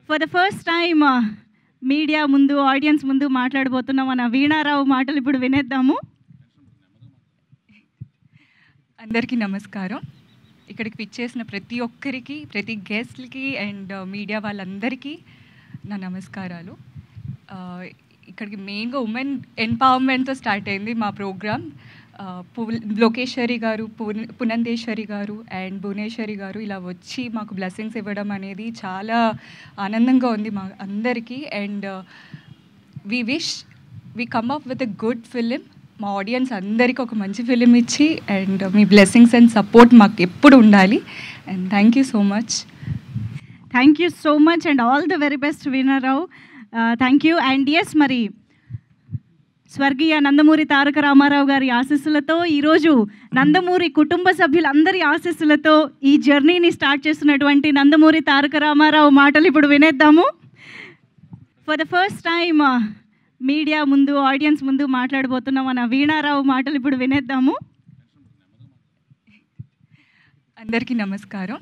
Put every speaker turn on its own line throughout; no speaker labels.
For the first time media ముందు audience ముందు మాట్లాడబోతున్న మన వీణారావు మాటలు ఇప్పుడు వినేద్దాము.
అందరికీ నమస్కారం. ఇక్కడికి పిచ్చేసిన ప్రతి ఒక్కరికి, ప్రతి గెస్ట్లకి అండ్ మీడియా వాళ్ళందరికీ నా నమస్కారాలు. ఇక్కడికి మెయిన్గా ఉమెన్ ఎంపవర్మెంట్తో స్టార్ట్ అయింది మా ప్రోగ్రామ్. లోకేశ్వరి గారు, పునందేశ్వరి గారు అండ్ భువనేశ్వరి గారు ఇలా వచ్చి మాకు బ్లెస్సింగ్స్ ఇవ్వడం అనేది చాలా ఆనందంగా ఉంది మా అందరికీ. And we come up with a good film. మా ఆడియన్స్ అందరికీ ఒక మంచి ఫిలిం ఇచ్చి అండ్ మీ బ్లెస్సింగ్స్ అండ్ సపోర్ట్ మాకు ఎప్పుడు ఉండాలి. And thank you so much.
Thank you so much and all the very best Veena Rao. Thank you. And yes, మరి స్వర్గీయ నందమూరి తారక రామారావు గారి ఆశీస్సులతో ఈరోజు నందమూరి కుటుంబ సభ్యులందరి ఆశీస్సులతో ఈ జర్నీని స్టార్ట్ చేస్తున్నటువంటి నందమూరి తారక రామారావు మాటలు ఇప్పుడు వినేద్దాము. For the first time media ముందు ఆడియన్స్ ముందు మాట్లాడబోతున్న మన వీణారావు మాటలు ఇప్పుడు వినేద్దాము.
అందరికీ నమస్కారం.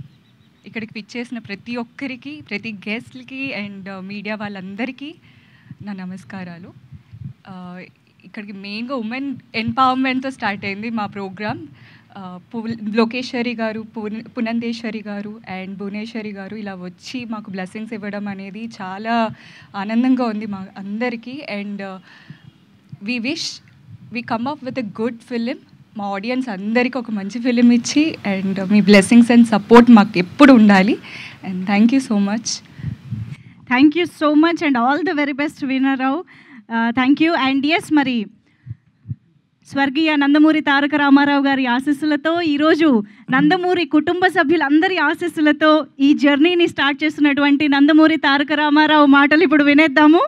ఇక్కడికి పిచ్చేసిన ప్రతి ఒక్కరికి, ప్రతి గెస్ట్లకి అండ్ మీడియా వాళ్ళందరికీ నా నమస్కారాలు. ఇక్కడికి మెయిన్గా ఉమెన్ ఎంపవర్మెంట్తో స్టార్ట్ అయింది మా ప్రోగ్రామ్. లోకేశ్వరి గారు, పునందేశ్వరి గారు అండ్ భువనేశ్వరి గారు ఇలా వచ్చి మాకు బ్లెస్సింగ్స్ ఇవ్వడం అనేది చాలా ఆనందంగా ఉంది మా అందరికీ. And we come up with a good film. మా ఆడియన్స్ అందరికీ ఒక మంచి ఫిలిం ఇచ్చి అండ్ మీ బ్లెస్సింగ్స్ అండ్ సపోర్ట్ మాకు ఎప్పుడు ఉండాలి. And thank you so much.
Thank you so much and all the very best Veena Rao. Thank you. And yes, మరి స్వర్గీయ నందమూరి తారక రామారావు గారి ఆశీస్సులతో ఈరోజు నందమూరి కుటుంబ సభ్యులందరి ఆశీస్సులతో ఈ జర్నీని స్టార్ట్ చేస్తున్నటువంటి నందమూరి తారక రామారావు మాటలు ఇప్పుడు వినేద్దాము.